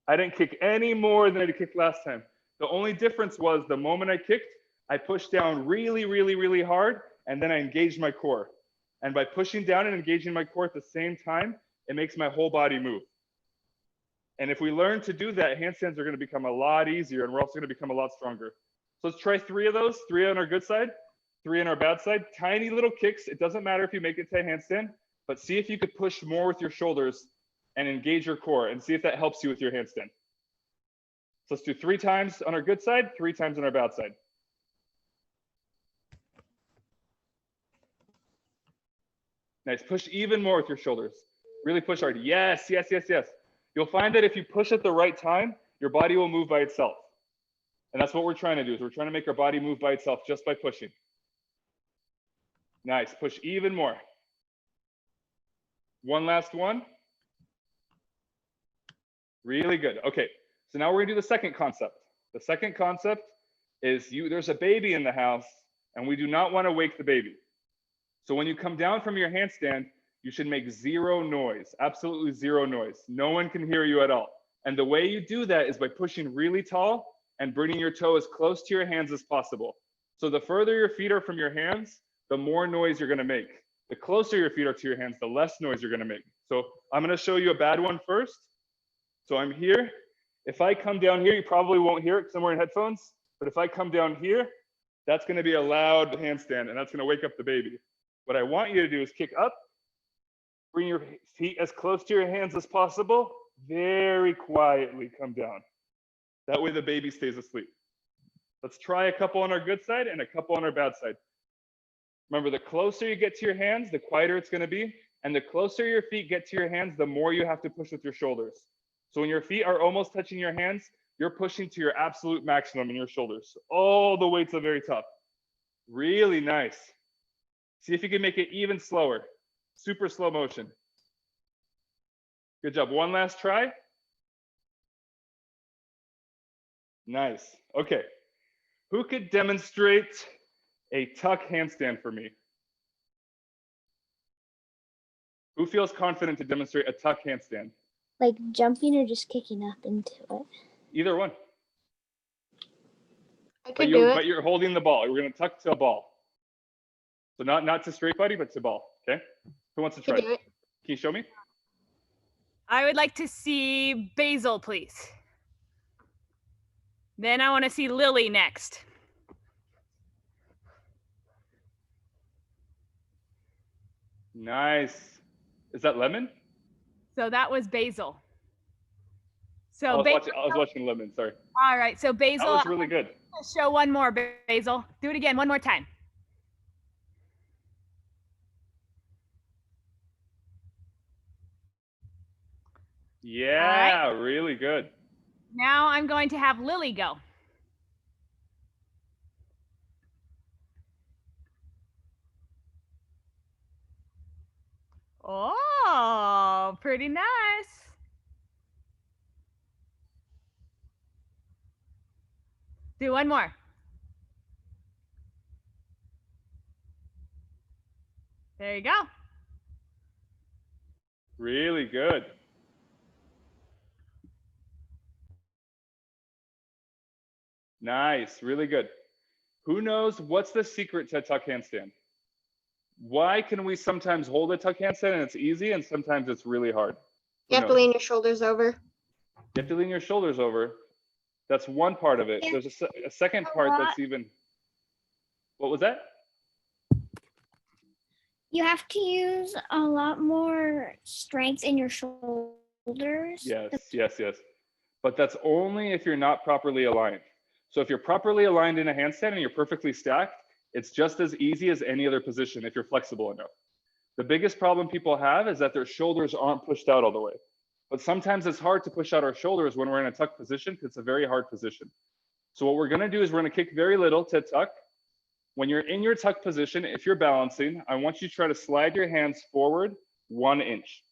I didn't kick any more than I kicked last time. The only difference was the moment I kicked, I pushed down really, really, really hard, and then I engaged my core. And by pushing down and engaging my core at the same time, it makes my whole body move. And if we learn to do that, handstands are going to become a lot easier, and we're also going to become a lot stronger. So let's try 3 of those, 3 on our good side, 3 on our bad side. Tiny little kicks. It doesn't matter if you make it to a handstand, but see if you could push more with your shoulders and engage your core, and see if that helps you with your handstand. So let's do 3 times on our good side, 3 times on our bad side. Nice. Push even more with your shoulders. Really push hard. Yes, yes, yes, yes. You'll find that if you push at the right time, your body will move by itself. And that's what we're trying to do, is we're trying to make our body move by itself just by pushing. Nice. Push even more. One last one. Really good. Okay. So now we're gonna do the second concept. The second concept is there's a baby in the house, and we do not want to wake the baby. So when you come down from your handstand, you should make 0 noise, absolutely 0 noise. No one can hear you at all. And the way you do that is by pushing really tall and bringing your toe as close to your hands as possible. So the further your feet are from your hands, the more noise you're going to make. The closer your feet are to your hands, the less noise you're going to make. So I'm going to show you a bad one first. So I'm here. If I come down here, you probably won't hear it because I'm wearing headphones. But if I come down here, that's going to be a loud handstand, and that's going to wake up the baby. What I want you to do is kick up, bring your feet as close to your hands as possible, very quietly come down. That way the baby stays asleep. Let's try a couple on our good side and a couple on our bad side. Remember, the closer you get to your hands, the quieter it's going to be. And the closer your feet get to your hands, the more you have to push with your shoulders. So when your feet are almost touching your hands, you're pushing to your absolute maximum in your shoulders, all the way to the very top. Really nice. See if you can make it even slower. Super slow motion. Good job. One last try. Nice. Okay. Who could demonstrate a tuck handstand for me? Who feels confident to demonstrate a tuck handstand? Like jumping or just kicking up into it? Either one. I could do it. But you're holding the ball. We're going to tuck to a ball. So not to straight body, but to ball. Okay? Who wants to try? I could do it. Can you show me? I would like to see Basil, please. Then I want to see Lily next. Nice. Is that Lemon? So that was Basil. So I was Basil, watching Lemon, sorry. all right, so Basil. That was really good. Show one more, Basil. Do it again, one more time. Yeah, really good. Now I'm going to have Lily go. Oh, pretty nice. Do one more. There you go. Really good. Nice, really good. Who knows what's the secret to a tuck handstand? Why can we sometimes hold a tuck handstand and it's easy, and sometimes it's really hard? You have to lean your shoulders over. You have to lean your shoulders over. That's one part of it. Yeah. There's a second part that's even. What was that? You have to use a lot more strength in your shoulders. Yes, yes, yes. But that's only if you're not properly aligned. So if you're properly aligned in a handstand and you're perfectly stacked, it's just as easy as any other position if you're flexible enough. The biggest problem people have is that their shoulders aren't pushed out all the way. But sometimes it's hard to push out our shoulders when we're in a tuck position because it's a very hard position. So what we're going to do is we're going to kick very little to tuck. When you're in your tuck position, if you're balancing, I want you to try to slide your hands forward 1 inch.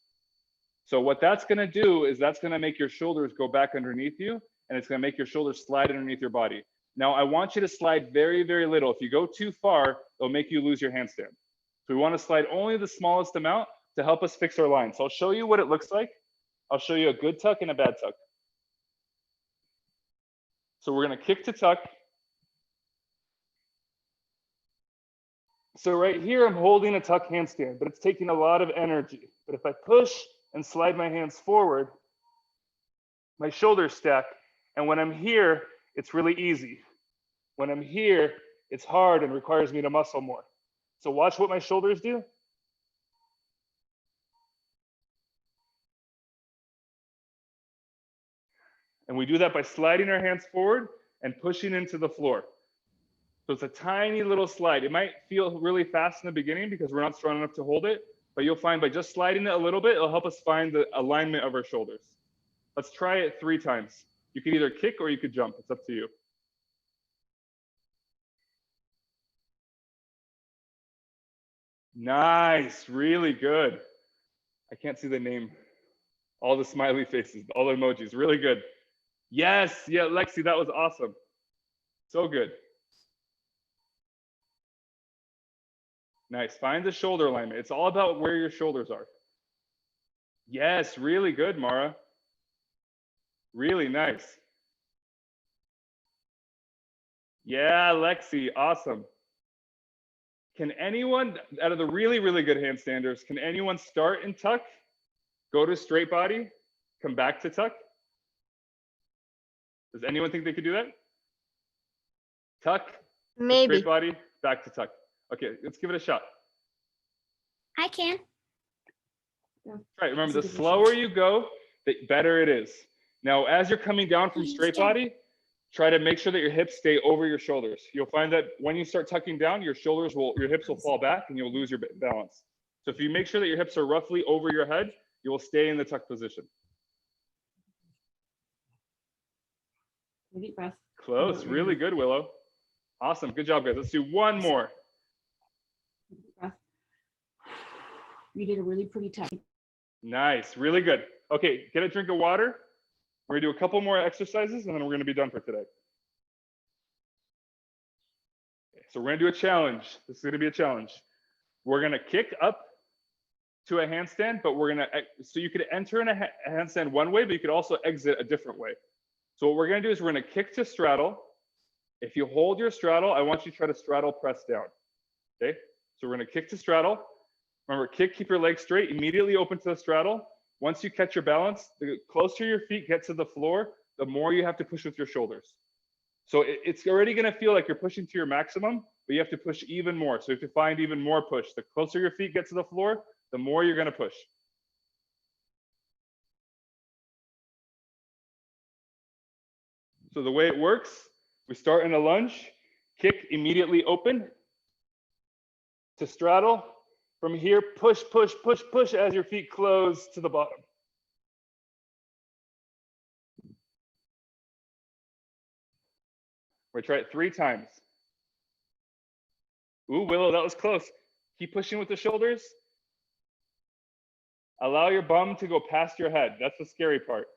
So what that's going to do is that's going to make your shoulders go back underneath you, and it's going to make your shoulders slide underneath your body. Now, I want you to slide very, very little. If you go too far, it'll make you lose your handstand. So we want to slide only the smallest amount to help us fix our line. So I'll show you what it looks like. I'll show you a good tuck and a bad tuck. So we're gonna kick to tuck. So right here, I'm holding a tuck handstand, but it's taking a lot of energy. But if I push and slide my hands forward, my shoulders stack. And when I'm here, it's really easy. When I'm here, it's hard and requires me to muscle more. So watch what my shoulders do. And we do that by sliding our hands forward and pushing into the floor. So it's a tiny little slide. It might feel really fast in the beginning because we're not strong enough to hold it, but you'll find by just sliding it a little bit, it'll help us find the alignment of our shoulders. Let's try it 3 times. You could either kick or you could jump. It's up to you. Nice, really good. I can't see the name. All the smiley faces, all the emojis, really good. Yes, yeah, Lexi, that was awesome. So good. Nice, find the shoulder alignment. It's all about where your shoulders are. Yes, really good, Mara. Really nice. Yeah, Lexi, awesome. Can anyone, out of the really, really good handstanders, can anyone start in tuck, go to straight body, come back to tuck? Does anyone think they could do that? Tuck, to Maybe. straight body, back to tuck. Okay, let's give it a shot. I can. Right, remember, the slower you go, the better it is. Now, as you're coming down from straight body, try to make sure that your hips stay over your shoulders. You'll find that when you start tucking down, your hips will fall back and you'll lose your balance. So if you make sure that your hips are roughly over your head, you will stay in the tuck position. Deep breath. Close, really good, Willow. Awesome, good job, guys. Let's do one more. Deep breath. You did a really pretty technique. Nice, really good. Okay, get a drink of water. We're gonna do a couple more exercises and then we're gonna be done for today. So we're gonna do a challenge. This is gonna be a challenge. We're gonna kick up to a handstand, but so you could enter in a handstand one way, but you could also exit a different way. So what we're gonna do is we're gonna kick to straddle. If you hold your straddle, I want you to try to straddle press down, okay? So we're gonna kick to straddle. Remember, kick, keep your legs straight, immediately open to the straddle. Once you catch your balance, the closer your feet get to the floor, the more you have to push with your shoulders. So it's already gonna feel like you're pushing to your maximum, but you have to push even more. So you have to find even more push. The closer your feet get to the floor, the more you're gonna push. So the way it works, we start in a lunge, kick, immediately open, to straddle. From here, push, push, push, push as your feet close to the bottom. We're gonna try it 3 times. Ooh, Willow, that was close. Keep pushing with the shoulders. Allow your bum to go past your head. That's the scary part.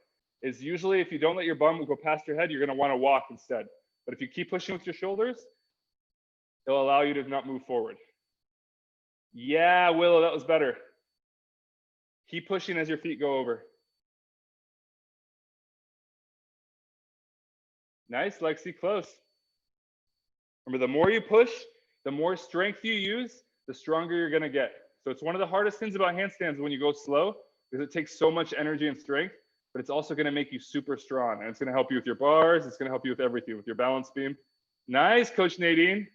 Is usually if you don't let your bum go past your head, you're gonna wanna walk instead. But if you keep pushing with your shoulders, it'll allow you to not move forward. Yeah, Willow, that was better. Keep pushing as your feet go over. Nice, Lexi, close. Remember, the more you push, the more strength you use, the stronger you're gonna get. So it's one of the hardest things about handstands when you go slow, because it takes so much energy and strength, but it's also gonna make you super strong. And it's gonna help you with your bars, it's gonna help you with everything, with your balance beam. Nice, Coach Nadine.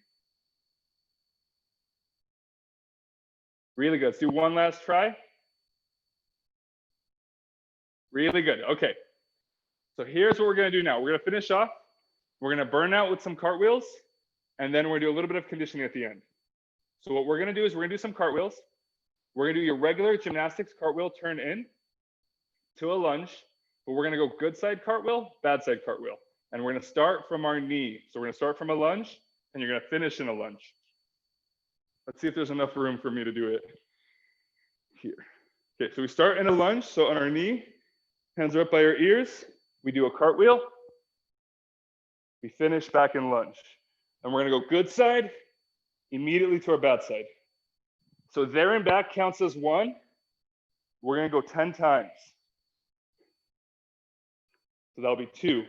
Really good. Let's do one last try. Really good. Okay. So here's what we're going to do now. We're going to finish off. We're going to burn out with some cartwheels, and then we're going to do a little bit of conditioning at the end. So what we're going to do is we're going to do some cartwheels. We're going to do your regular gymnastics cartwheel turn in to a lunge, but we're going to go good side cartwheel, bad side cartwheel. And we're going to start from our knee. So we're going to start from a lunge, and you're going to finish in a lunge. Let's see if there's enough room for me to do it here. Okay, so we start in a lunge. So on our knee, hands are up by our ears. We do a cartwheel. We finish back in lunge. And we're gonna go good side, immediately to our bad side. So there and back counts as 1. We're gonna go 10 times. So that'll be 2,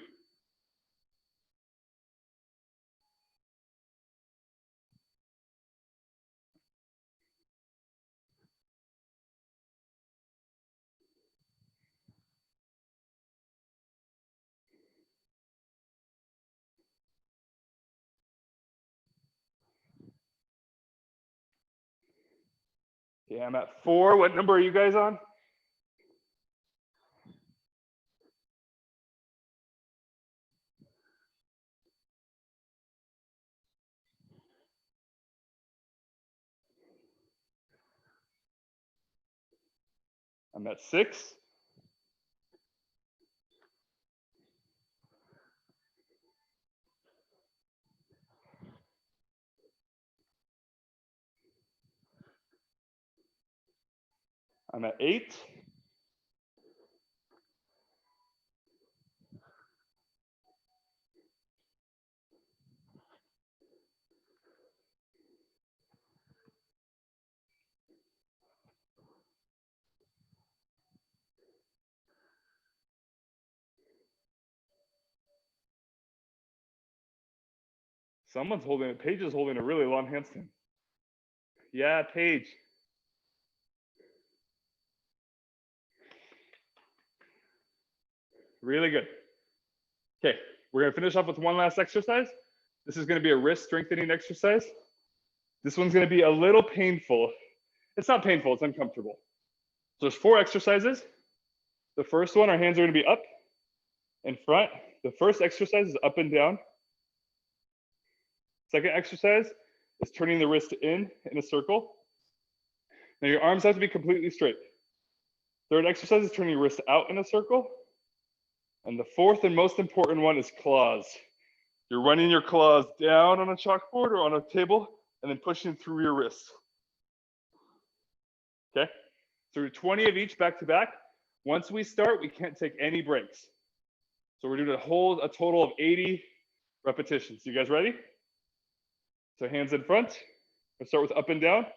Okay, I'm at 4. What number are you guys on? I'm at 6. I'm at 8. Paige is holding a really long handstand. Yeah, Paige. Really good. Okay, we're gonna finish off with one last exercise. This is gonna be a wrist strengthening exercise. This one's gonna be a little painful. It's not painful, it's uncomfortable. So there's 4 exercises. The first one, our hands are gonna be up in front. The first exercise is up and down. Second exercise is turning the wrist in a circle. Now your arms have to be completely straight. Third exercise is turning your wrist out in a circle. And the fourth and most important one is claws. You're running your claws down on a chalkboard or on a table and then pushing through your wrists. Okay? So 20 of each back to back. Once we start, we can't take any breaks. So we're doing a total of 80 repetitions. You guys ready? So hands in front. Let's start with up and down.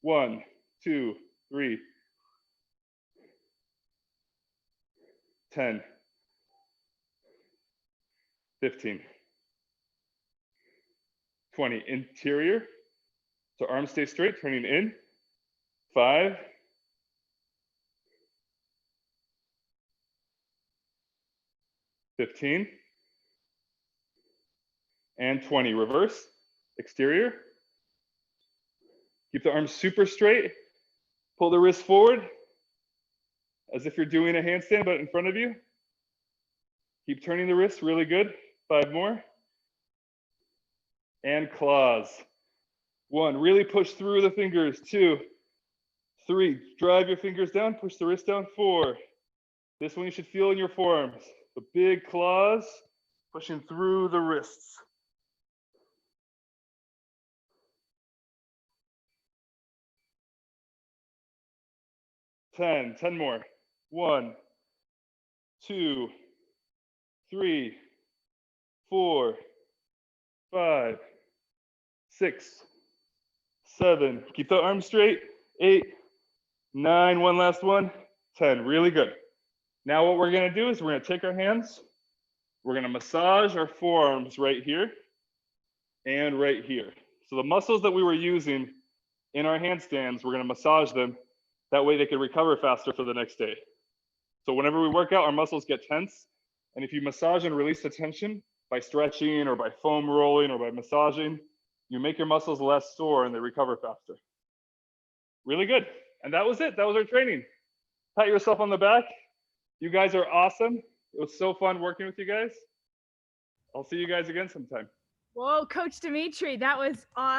1, 2, 3, 10, 15, 20. Interior. So arms stay straight, turning in. 5, 15, and 20. Reverse. Exterior. Keep the arms super straight. Pull the wrist forward as if you're doing a handstand, but in front of you. Keep turning the wrist, really good. 5 more. And claws. 1, really push through the fingers. 2, 3, drive your fingers down, push the wrist down. 4, this one you should feel in your forearms. The big claws pushing through the wrists. 10 more. 1, 2, 3, 4, 5, 6, 7. Keep the arms straight. 8, 9, one last one. 10. Really good. Now what we're gonna do is we're gonna take our hands, we're gonna massage our forearms right here and right here. So the muscles that we were using in our handstands, we're gonna massage them. That way they can recover faster for the next day. So whenever we work out, our muscles get tense. And if you massage and release the tension by stretching or by foam rolling or by massaging, you make your muscles less sore and they recover faster. Really good. And that was it. That was our training. Pat yourself on the back. You guys are awesome. It was so fun working with you guys. I'll see you guys again sometime. Whoa, Coach Dmitry, that was awesome.